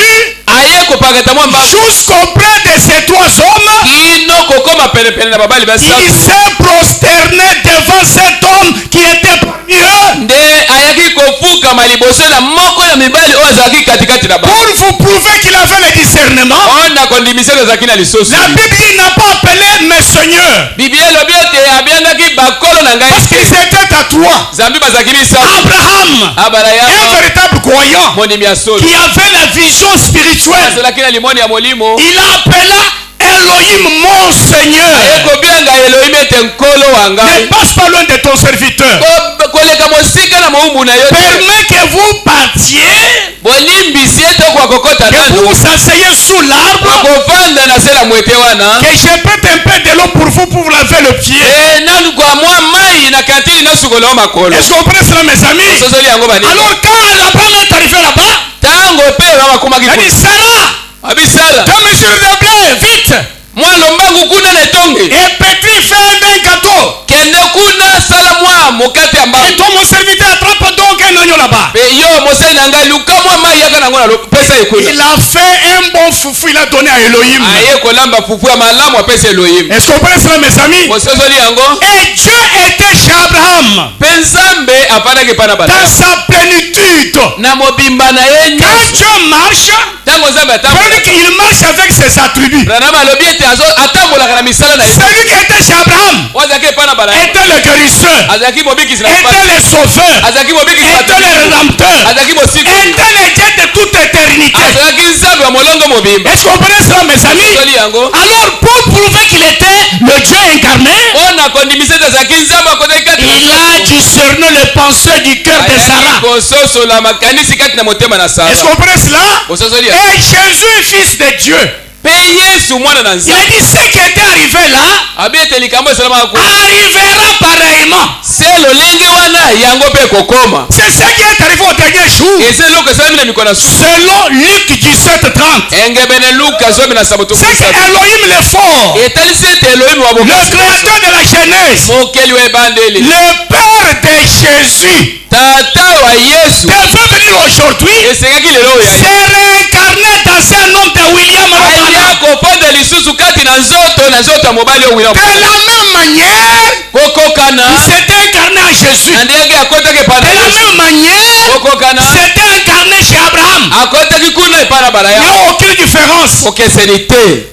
aye kopakata mwa mbangu jusqu'auprès de ces trois hommes. kino kokoma penepene na babali Il basantu s'est prosterné devant cet homme qui était parmi eux. nde ayaki kofukama liboso na moko ya mibali oyo azalaki katikati na Pour bango vous prouver qu'il avait le discernement. ona kondimisa ete azalaki na lisusu La Bible il n'a pas appelé mes seigneurs. biblia elobi ete abengaki bakolo na ngai Parce qu'ils étaient à trois. zambi bazalaki misato Abraham, abala un yama véritable croyant mondimi ya solo qui avait la vision spirituelle. azalaki na limoni ya molimo Il appela Elohim mon Seigneur. ekobenga elohim ete nkolo wa Ne ngai passe pas loin de ton serviteur. koleka mosika na mowumbu na yo te Permets que vous partiez, bolimbisi ete okoka kokota que vous nanu vous asseyez sous l'arbre, okovanda na se la mwete wana que je pète un peu de l'eau pour vous pour laver le pied. nanu kwa mwa mai na kantini nasukoloa makolo Est-ce qu'on comprend cela, mes amis? sosoli yango bani Alors, quand Abraham est arrivé là-bas, ntango mpe bamakomaki il a dit Sarah, abisala 2 mesures de blé, vite. mwa lombangu kuna na etonge Et Petri fait un gâteau. kende kuna sala mwa mokate ya Et mbangu toi, mon serviteur, attrape donc un agneau là-bas. mpe yo mosali na ngai luka mwa mai yaka nango pesa ekuna Il a fait un bon foufou, il a donné à Elohim. aye kolamba fufu ya malamu apesa elohim Est-ce qu'on comprend cela, mes amis? mososoli yango Et Dieu était chez Abraham mpe nzambe afandaki epa na dans bato sa plénitude. na mobimba na ye Quand nyonso Dieu marche, ntango nzambe veut dire qu'il marche avec ses attributs. branama alobi ete atambolaka na misala na ye Celui qui était chez Abraham oyo azalaki epa na bala était le guérisseur, azalaki mobikisi na était mobali le sauveur, azalaki mobikisi na était le rédempteur, azalaki mosiki était le Dieu de toute éternité. azalaki nzambe ya molongo mobimba Est-ce qu'on connaît cela, mes amis? soli yango Alors, pour prouver qu'il était le Dieu incarné, mpona kondimisa ete azalaki nzambe akozaki kati na il a discerné les pensées du cœur de azalaki Sarah. kososola makanisi kati na motema na Est-ce sara qu'on connaît cela? ososoli yango Et Jésus, fils de Dieu, pe Yesu mwana na Il a Nzambe dit ce qui était arrivé là abete likambo esalama ko arrivera pareillement. se lolenge wana yango pe kokoma C'est ce qui est arrivé au dernier jour. ese eloko esalami na mikolo na Selon Luc 17:30. engebene Luka zomi na sabato C'est que Elohim le fort, etalisi ete Elohim wa le bokasi créateur de la Genèse, mokeli wa ebandeli le père de Jésus, tata wa Yesu devait venir aujourd'hui esengaki lelo oyo se réincarner dans un homme de William aya Branham. koponda lisusu kati na nzoto ya mobali oyo William De la même manière, kokokana il s'était incarné à Jésus. na ndenge akotaki De epai na la Yesu même manière, kokokana il s'était incarné chez Abraham. akotaki kuna epai na Il n'y Abraham a aucune différence. okeseni te.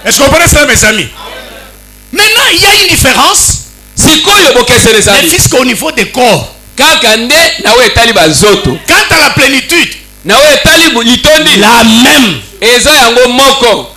Est-ce que vous comprenez cela, mes amis? Maintenant, il y a une différence. sikoyo bokeseni Mais ezali puisqu'au niveau des corps, kaka nde nawe etali bazoto quant à la plénitude, nawe etali litondi la même. eza yango moko.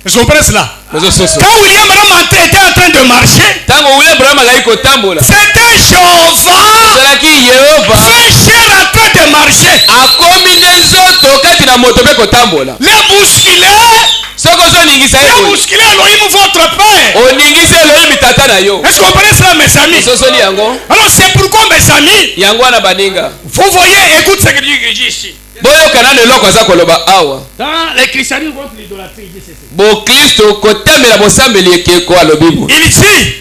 Est-ce que vous comprenez cela? mozososo Quand William Branham était en train de marcher, ntango William Branham azalaki kotambola c'était Jéhovah, azalaki Yehova un chair en train de marcher. akomi ne nzoto kati na moto mpe kotambola Les bousculer, soki ozoningisa ye les boye bousculer Elohim votre Père. oningisi Elohim tata na yo Est-ce que vous comprenez cela, mes amis? ososoli yango Alors c'est pourquoi, mes amis, yango wana baninga vous voyez, écoute ce que Dieu dit ici. boyokana na eloko aza koloba awa Dans les christianisme contre l'idolâtrie, il dit ceci. bokristo kotamela bosambeli ekeko alobi bo Il dit,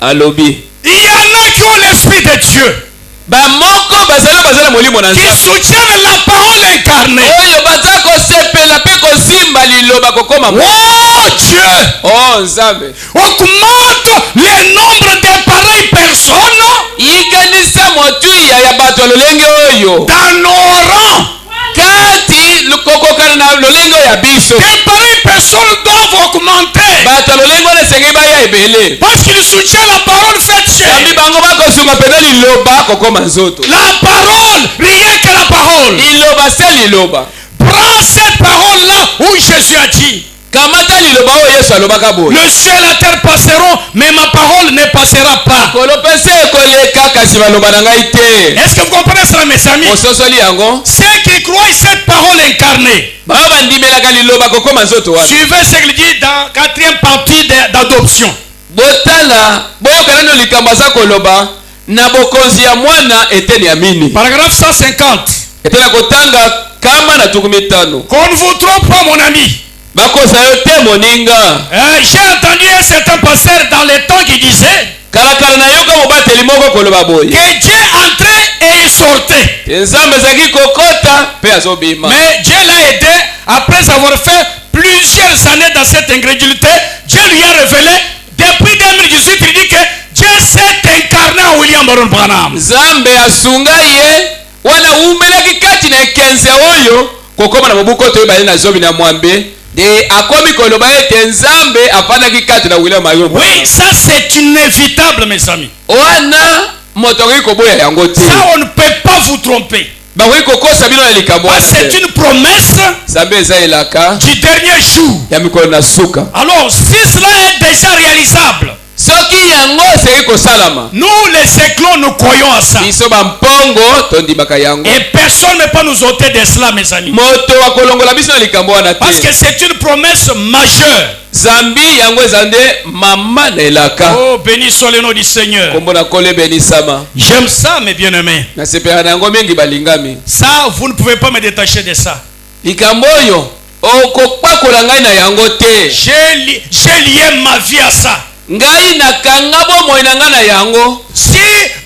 alobi il y en a qui ont l'esprit de Dieu, bamoko bazala molimo na qui Nzambe soutiennent la parole incarnée. oyo baza kosepela mpe kosimba liloba kokoma Oh Dieu, o Nzambe augmente le nombre de pareilles personnes yikanisa motuya ya bato ya lolenge oyo dans nos rangs. kati kokokana na lolenge oyo ya biso Des pareilles personnes doivent augmenter bato ya lolenge wana esengeli baya ebele parce qu'ils soutiennent la parole faite sambi chair. bango bakosunga mpena liloba kokoma nzoto La parole, rien que la parole. liloba se liloba Prends cette parole-là où Jésus a dit, kamata liloba oyo Yesu alobaka boye le ciel et la terre passeront, mais ma parole ne passera pas. kolo mpe se ekoleka kasi baloba na ngai te Est-ce que vous comprenez cela, mes amis? ososoli yango Ceux qui croient cette parole incarnée, bao bandimelaka liloba kokoma nzoto wana suivez ce qu'il dit dans 4e partie d'adoption. botala boyokana no likambo aza koloba na bokonzi ya mwana eteni ya mini Paragraphe 150. etela kotanga kama na tuku mitano Qu'on ne vous trompe pas, mon ami. bakosa yo te moninga J'ai entendu un certain pasteur dans les temps qui disait kalakala nayoka mobateli moko koloba boye que Dieu entrait et il sortait. te nzambe ezalaki kokota mpe azobima Mais Dieu l'a aidé après avoir fait plusieurs années dans cette incrédulité. Dieu lui a révélé depuis 2018, il dit que Dieu s'est incarné en William Branham. nzambe asunga ye wana umelaki kati na ekenze oyo kokoma na mobuko to ebali na zobi na mwambe de akomi koloba ete nzambe afandaki kati na William Mario Oui, ça c'est inévitable, mes amis. wana moto akoki koboya yango te Ça, on ne peut pas vous tromper. bakoki kokosa bino na likambo wana C'est te une promesse nzambe eza elaka du dernier jour. ya mikolo na suka Alors, si cela est déjà réalisable, soki yango esengeli kosalama nous les éclons, nous croyons à ça. biso bampongo tondimaka yango Et personne ne peut nous ôter de cela, mes amis. moto akolongola biso na likambo wana Parce te que c'est une promesse majeure. zambi yango eza nde mama na elaka Oh, béni soit le nom du Seigneur. kombo na kolo ebenisama J'aime ça, mes bien-aimés. nasepelaka na yango mingi balingami Ça, vous ne pouvez pas me détacher de ça. likambo oyo okokpakola ngai na yango te J'ai lié ma vie à ça. ngai nakanga bomoi na ngai na yango Si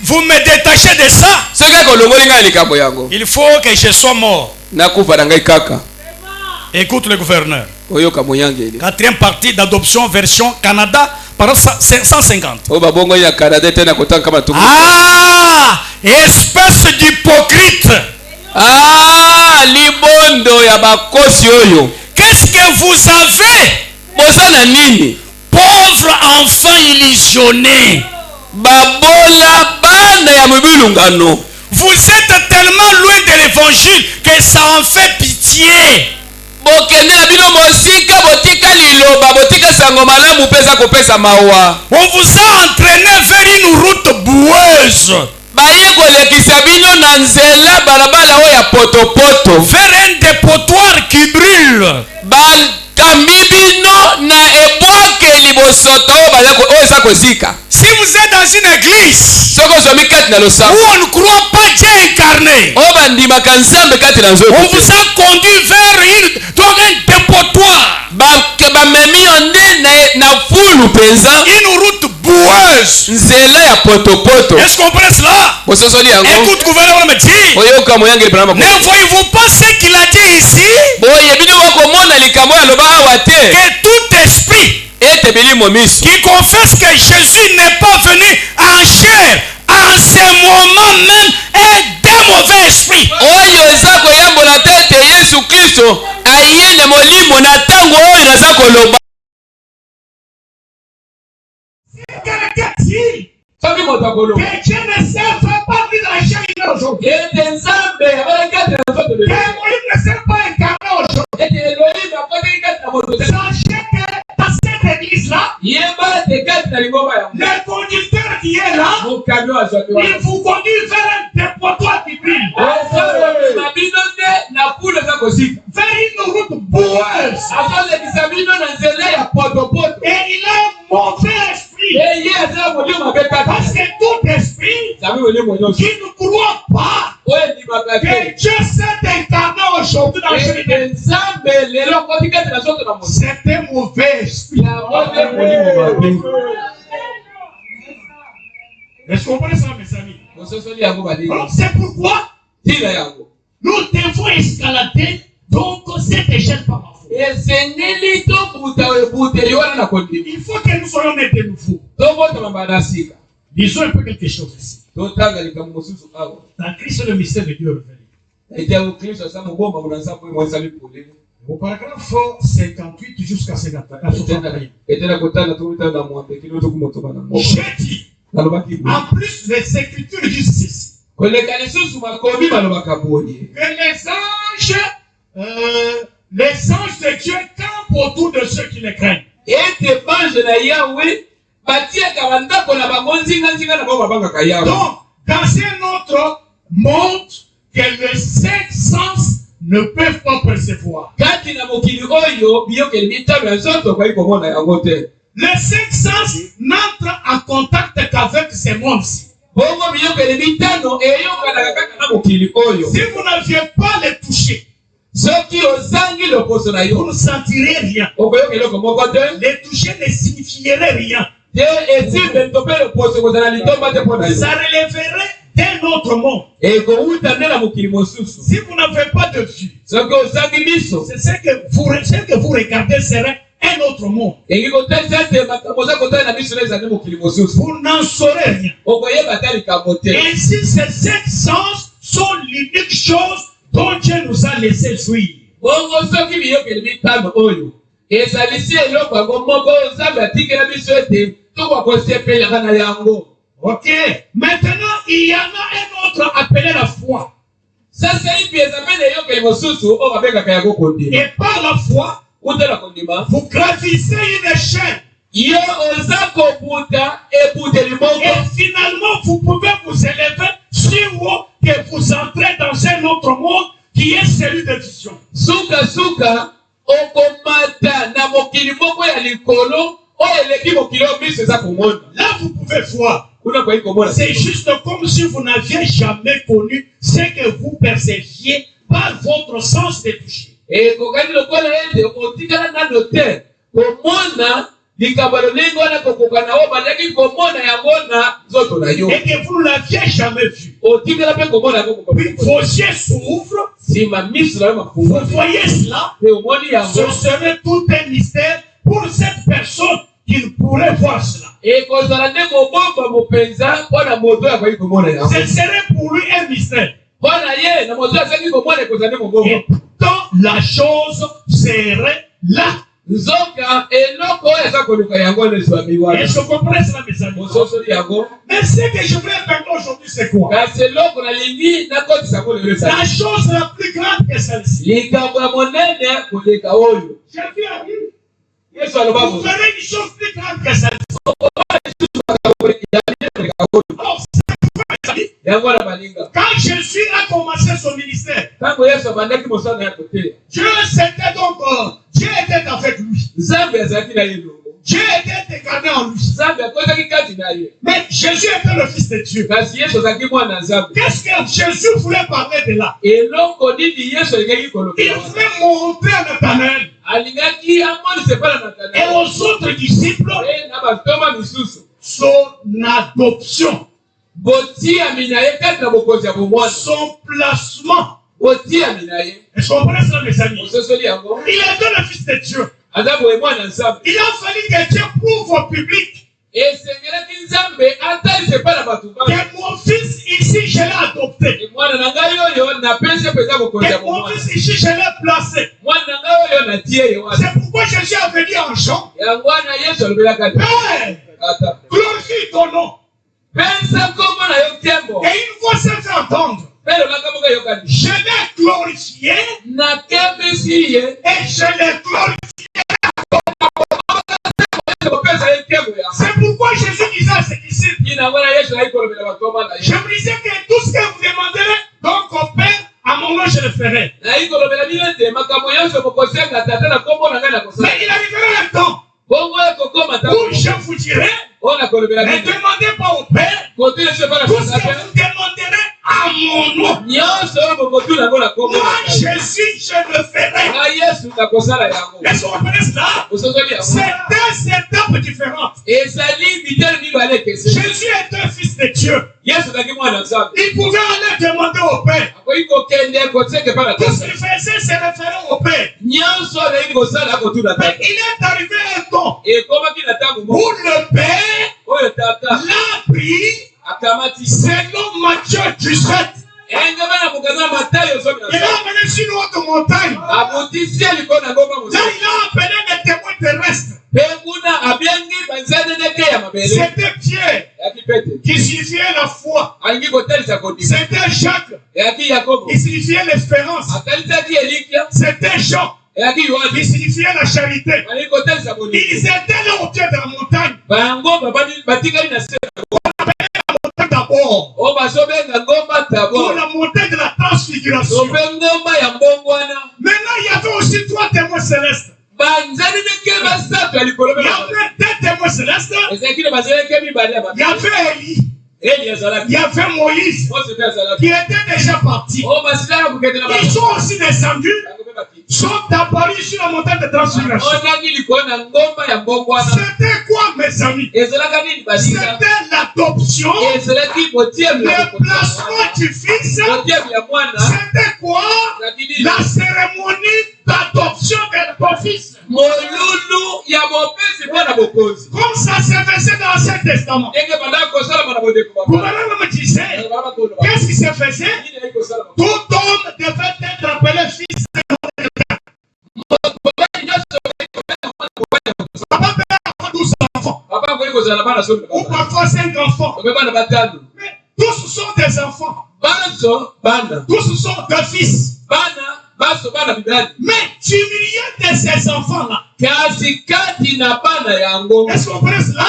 vous me détachez de ça, soki akolongoli ngai na likambo yango il faut que je sois mort. nakufa na ngai kaka Écoute le gouverneur. oyoka moyangeli 4e partie d'adoption version Canada, par 150. oyo babongoli na Canada te na kotanga kama tuku Ah, espèce d'hypocrite. libondo ya bakosi oyo Qu'est-ce que vous avez, boza na nini pauvre enfant illusionné? babola bana ya mobilungano Vous êtes tellement loin de l'évangile que ça en fait pitié. bokende na bino mosika botika liloba botika sango malamu mpeza kopesa mawa On vous a entraîné vers une route boueuse, baye kolekisa bino na nzela balabala oyo ya potopoto vers un dépotoir qui Si vous êtes dans une église où on ne croit pas Dieu incarné, on vous a conduit vers un dépotoir, une route boueuse. Est-ce qu'on comprend cela? Écoute, gouverneur me dit, ne voyez-vous pas ce qu'il a dit ici? Que tout esprit qui confesse que Jésus n'est pas venu en chair, en ce moment même, est des mauvais esprits. Que Dieu ne s'est pas mis dans la chair aujourd'hui. Que Moïse ne s'est pas incarné aujourd'hui. Sachez que dans cette église-là, le conducteur qui est là, il vous conduit vers un dépotoir qui brille. Vers une route boueuse. Et il a un mauvais esprit. Parce que tout esprit qui ne croit pas que Dieu s'est incarné aujourd'hui dans le c'est un mauvais esprit. Est-ce qu'on connaît ça, mes amis? Donc c'est pourquoi nous devons escalader donc cette échelle par la foi. Il faut que nous soyons nés de nouveau. Disons un peu quelque chose ici. Dans Christ, le mystère de Dieu révélé. Au paragraphe 58 jusqu'à 51. J'ai dit, en plus, les Écritures disent ceci. Que les anges de Dieu campent autour de ceux qui les craignent. Donc, dans un autre monde que les 5 sens ne peuvent pas percevoir. Les 5 sens n'entrent en contact qu'avec ces mondes-ci. Si vous n'aviez pas les toucher, vous ne sentirez rien. Les toucher ne signifierait rien. Ça relèverait d'un autre monde. Si vous n'avez pas de vue, c'est ce que vous regardez serait un autre monde. Vous n'en saurez rien. Ainsi, ces 5 sens sont l'unique chose dont Dieu nous a laissé jouir. Ok. Maintenant, il y en a un autre appelé la foi. Et par la foi, vous gravissez une échelle. Et finalement, vous pouvez vous élever si haut que vous entrez dans un autre monde qui est celui de vision. Là, vous pouvez voir. C'est juste comme si vous n'aviez jamais connu ce que vous perceviez par votre sens de toucher. Et que vous ne l'aviez jamais vu. Vos yeux s'ouvrent. Vous voyez cela. Ce serait tout un mystère pour cette personne qui ne pourrait voir cela. Ce serait pour lui un mystère. Et pourtant, la chose serait là. Est-ce que vous comprenez cela, mes amis? Mais ce que je voulais faire aujourd'hui, c'est quoi? La chose la plus grande que celle-ci. J'ai vu à lui. Vous verrez une chose plus grande que celle-ci. Quand Jésus a commencé son ministère, Dieu était avec lui. Dieu était incarné en lui. Mais Jésus était le Fils de Dieu. Qu'est-ce que Jésus voulait parler de là? Il voulait montrer à Nathanaël et aux autres disciples son adoption, son placement. Est-ce qu'on connaît ça, mes amis? Il était le Fils de Dieu. Il a fallu que Dieu prouve au public que mon fils ici, je l'ai adopté. Que mon fils ici, je l'ai placé. C'est pourquoi Jésus a venu en Jean. Père, glorifie ton nom. Et une voix s'est fait entendre. Je l'ai glorifié et je l'ai glorifié. C'est pourquoi Jésus disait à ses disciples, je vous disais que tout ce que vous demanderez donc au Père, à mon nom je le ferai. Mais il arrivera un temps où je vous dirai, ne demandez pas au Père tout ce que vous demanderez à mon nom. Moi, Jésus, je le ferai. Est-ce qu'on reconnaît cela? C'est deux étapes différentes. Jésus est un fils de Dieu. Il pouvait aller demander au Père. Tout ce qu'il faisait, c'est référer au Père. Mais il est arrivé un temps où le Père l'a pris selon Matthieu 17. Il a amené sur une autre montagne. Là, il a appelé les témoins terrestres. C'était Pierre qui signifiait la foi. C'était Jacques qui signifiait l'espérance. C'était Jean qui signifiait la charité. Ils étaient là au pied de la montagne. D'abord, pour la montée de la transfiguration. Maintenant, il y avait aussi 3 témoins célestes. Il y avait 2 témoins célestes. Il y avait Élie. Il y avait Moïse qui était déjà parti. Ils sont aussi descendus, sont apparus sur la montagne de transfiguration. C'était quoi, mes amis? C'était l'adoption, le placement du fils. C'était quoi? La cérémonie d'adoption de ton fils. Comme ça se faisait dans l'Ancien Testament. Gouvernement me disait, qu'est-ce qui se faisait? Tout homme devait être appelé fils de papa peut avoir 12 enfants. Ou parfois 5 enfants. Mais tous sont des enfants. Tous sont des fils. Mais tu milieu de ces enfants-là, est-ce qu'on connaît cela?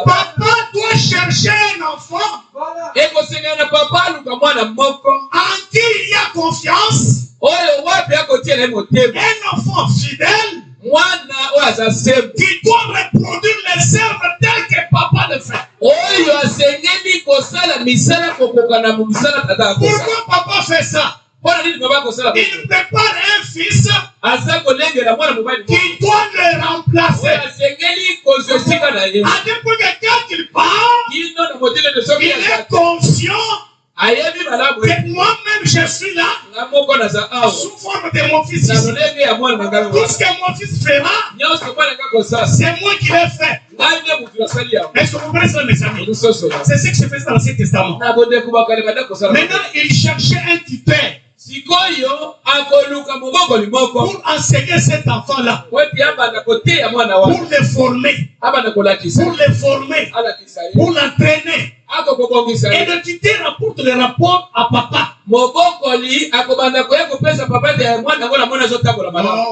Papa doit chercher un enfant en qui il y a confiance, un enfant fidèle qui doit reproduire les œuvres telles que papa le fait. Pourquoi papa fait ça? Il prépare un fils qui doit le remplacer. À l'époque que quand il part, il est conscient que moi-même je suis là sous forme de mon fils. Tout ce que mon fils fera, c'est moi qui l'ai fait. Est-ce que vous comprenez ça, mes amis? C'est ce que je faisais dans l'Ancien Testament. Maintenant, il cherchait un tuteur pour enseigner cet enfant-là, pour le former, pour l'entraîner. Et le tuteur rapporte le rapport à papa. Oh,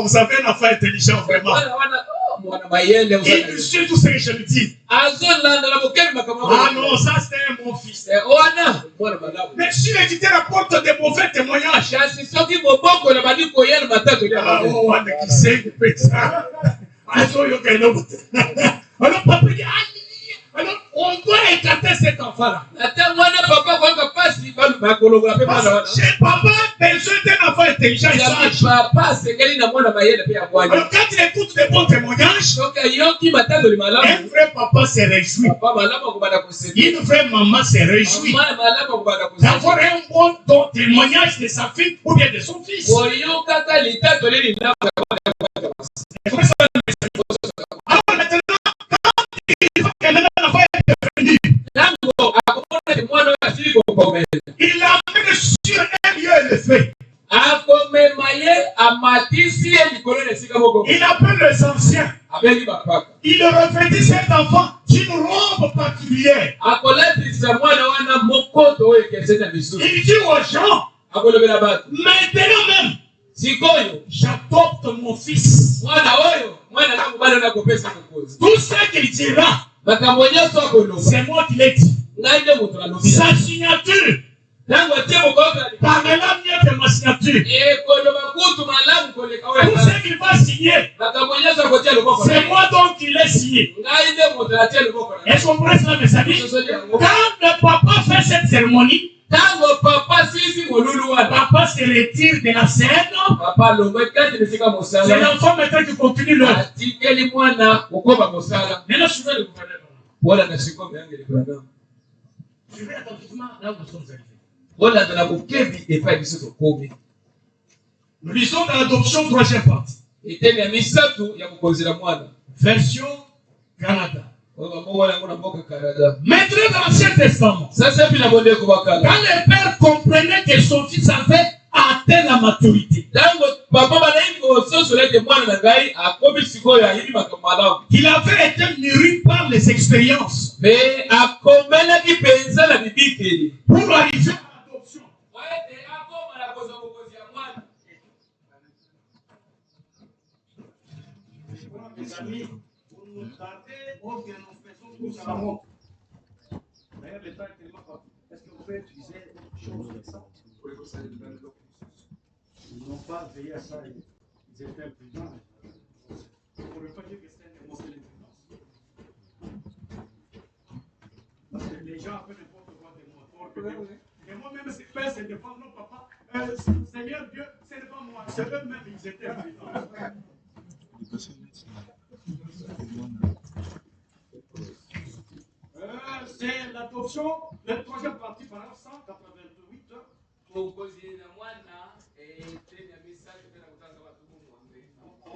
vous avez un enfant intelligent, vraiment. Il suit tout ce que je lui dis. Ah non, ça c'est un bon fils. Mais si le tuteur rapporte des mauvais témoignages, Alors papa dit, alors on doit écarter cet enfant-là. Parce que chez papa, besoin d'un enfant intelligent et sage. Alors quand il écoute des bons témoignages, un vrai papa se réjouit. Une vraie maman se réjouit d'avoir un bon témoignage de sa fille ou bien de son fils. Il a mis sur un lieu élevé. Il appelle les anciens. Il revêtit cet enfant d'une robe particulière. Il dit aux gens, maintenant même, j'adopte mon fils. Tout ce qu'il dira, c'est moi qui l'ai dit. Sa signature parlera mieux que ma signature. Tout ce qu'il va signer, c'est moi donc qui l'ai signé. Est-ce qu'on comprend cela, mes amis? Quand le papa fait cette cérémonie, papa se retire de la scène. C'est l'enfant maintenant qui continue l'œuvre. Maintenant, suivez le gouverneur. Suivez attentivement là où nous sommes arrivés. Nous lisons dans l'adoption, troisième partie. Version Canada. Maintenant dans l'Ancien Testament, quand le père comprenait que son fils avait atteint la maturité, il avait été mûri par les expériences pour arriver à l'adoption. Mes amis, vous nous tardez, or que nous faisons tout ça. D'ailleurs, le temps est tellement fort. Est-ce que vous pouvez utiliser des choses comme ça? Ils n'ont pas veillé à ça, ils étaient imprudents. On ne peut pas dire que c'était un démon de l'imprudence. Parce que les gens appellent n'importe quoi des mots. Et moi-même, c'est pas se défendre, non, papa. Seigneur Dieu, ce n'est pas moi. C'est eux-mêmes, ils étaient imprudents. C'est l'adoption, la troisième partie, par 188. On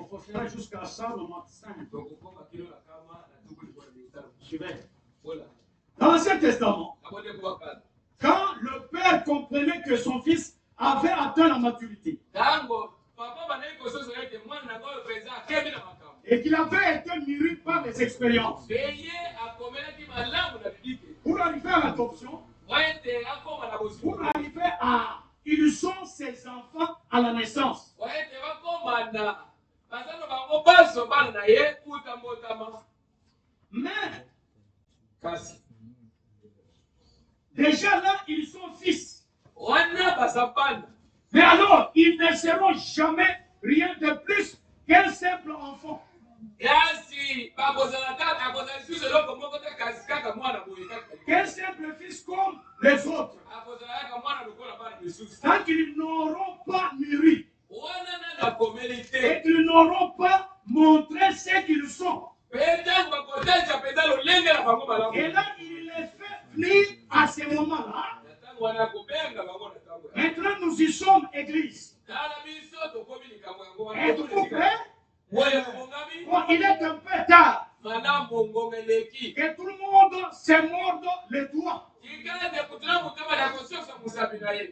postera jusqu'à 195. Suivez. Dans l'Ancien Testament, quand le père comprenait que son fils avait atteint la maturité, et qu'il avait été mûri par les expériences, pour arriver à l'adoption, pour arriver à ils sont ses enfants à la naissance. Mais déjà là, ils sont fils. Mais alors, ils ne seront jamais rien de plus qu'un simple enfant. Qu'un simple fils comme les autres. Tant qu'ils n'auront pas mûri et qu'ils n'auront pas montré ce qu'ils sont. Et là, il les fait venir à ce moment-là. Maintenant, nous y sommes, Église. Êtes-vous prêts? Bon, il est un peu tard. Que tout le monde se morde les doigts.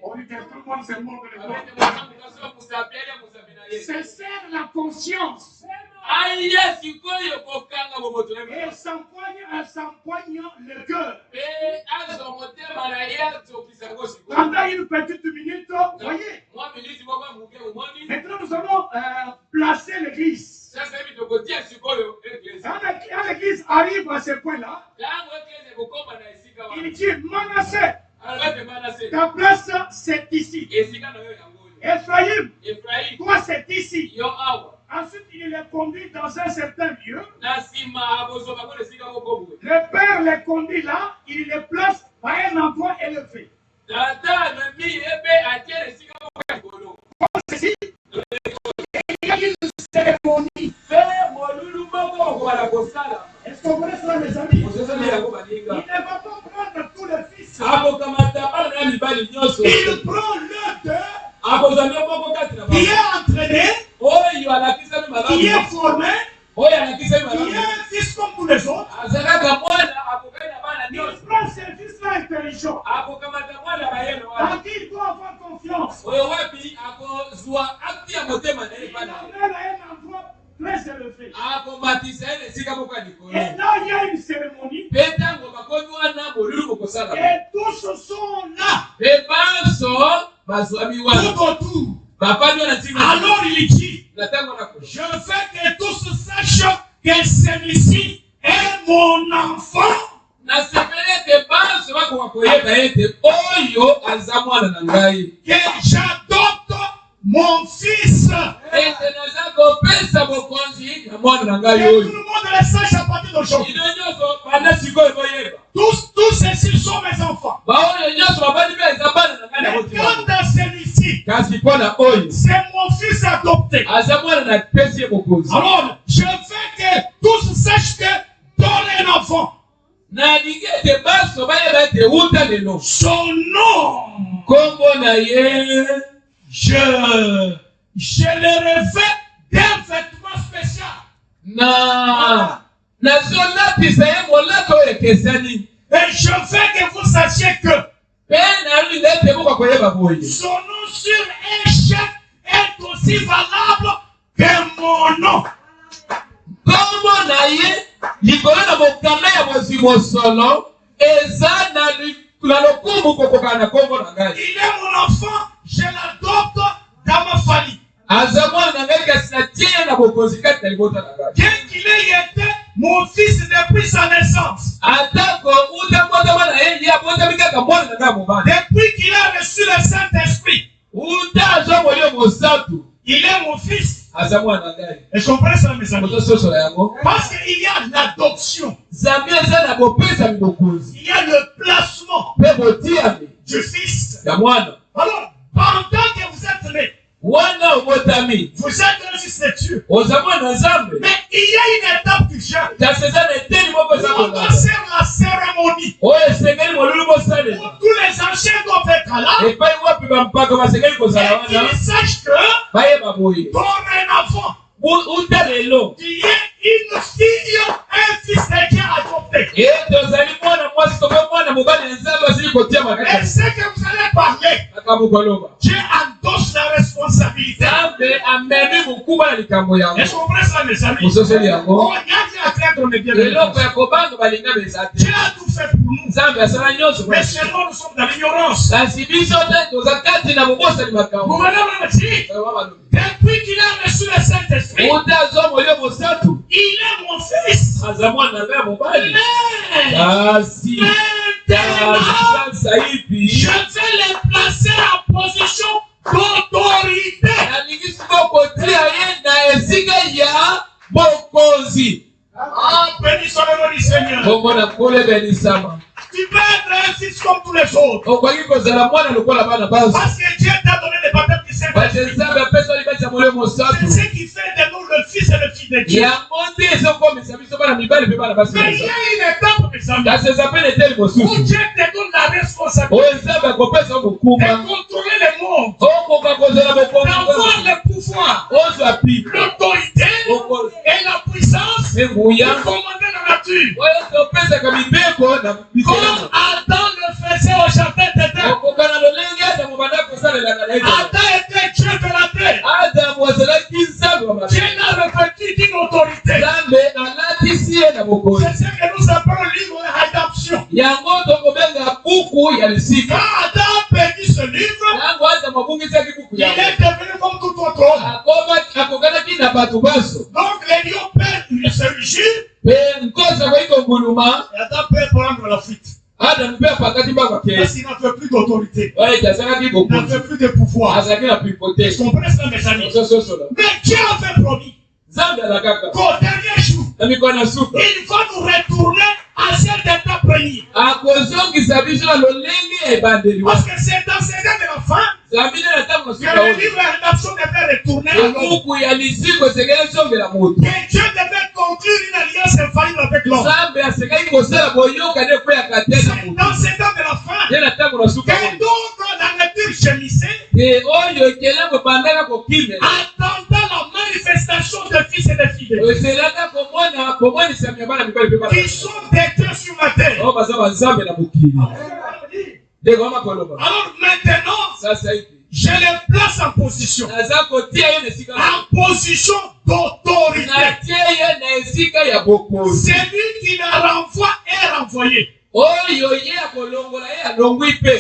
On dit que tout le monde se morde les doigts. C'est serre la conscience. Et s'empoigne le cœur. Pendant une petite minute, voyez. Maintenant, nous allons placer l'église. Quand l'église arrive à ce point-là, il dit Manassé, ta place c'est ici. Ephraïm, toi c'est ici. Ensuite, il les conduit dans un certain lieu. Le père les conduit là, il les place à un endroit élevé. Ceci, il y a une cérémonie. Est-ce qu'on connaît cela, mes amis? Il ne va pas prendre tous les fils. Il prend l'un d'eux qui est entraîné, qui est formé, qui est un fils comme tous les autres. Il prend ces fils-là intelligents. À qui il doit avoir confiance. Il l'amène à un endroit très élevé. Et là, il y a une cérémonie. Et tous sont là. Tout autour. Alors il dit, je veux que tous sachent que celui-ci est mon enfant. Que j'adopte mon fils. Et tout le monde le sache à partir d'aujourd'hui. Tous ceux-ci sont mes enfants. Mais quand dans celui-ci, c'est mon fils adopté. Alors, je veux que tous sachent que dorénavant, son nom, je le revêt d'un vêtement spécial. Et je veux que vous sachiez que son nom sur un chèque est aussi valable que mon nom. Il est mon enfant, je l'adopte dans ma famille. Bien qu'il ait été mon fils depuis sa naissance, depuis qu'il a reçu le Saint-Esprit, il est mon fils. Et je comprends ça, mes amis. Parce qu'il y a l'adoption. Il y a le placement du fils. Alors, pendant que vous êtes né, vous êtes le fils de Dieu. Mais il y a une étape du jeûne. On va faire la cérémonie. Où tous les anciens doivent être là. Et qu'ils sachent que dorénavant, il y a une fille, un fils de Dieu adopté. Et ce que vous allez parler, Dieu endosse la responsabilité. Est-ce qu'on comprend ça, mes amis? On a dit à craindre mes bien-aimés. Dieu a tout fait pour nous. Mais seulement nous sommes dans l'ignorance. Depuis qu'il a reçu le Saint-Esprit, il est mon fils. Je vais le placer en position d'autorité. Béni soit le nom du Seigneur. Tu peux être un fils comme tous les autres. Parce que Dieu t'a donné le baptême du Saint-Esprit. C'est ce qui fait de nous le fils et le fils de Dieu. Mais il y a une étape, mes amis, où Dieu te donne la responsabilité de contrôler le monde, d'avoir le pouvoir, l'autorité et la puissance de commander la nature. Comme Adam le faisait au jardin d'Éden. Adam était Dieu de la terre. Dieu l'a revêtu d'une autorité. C'est ce que nous appelons le livre de rédemption. Quand Adam a perdu ce livre, il est devenu comme tout autre homme. Donc les lions peuvent se rugir. Et Adam peut prendre la fuite. Parce qu'il n'avait plus d'autorité. Il n'avait plus de pouvoir. Vous comprenez ça, mes amis? Mais Dieu avait promis Qu'au dernier jour, il va nous retourner à cet état premier. Parce que c'est dans cet état de la fin que le livre de rédaction devait retourner à l'homme. Que Dieu devait conclure une alliance infaillible avec l'homme. C'est dans cet état de la fin que donc la nature gémissait, attendant la manifestation des fils et des filles qui sont détruits sur la terre. Alors maintenant, je les place en position d'autorité. Celui qui la renvoie est renvoyé.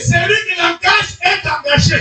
Celui qui l'engage est engagé.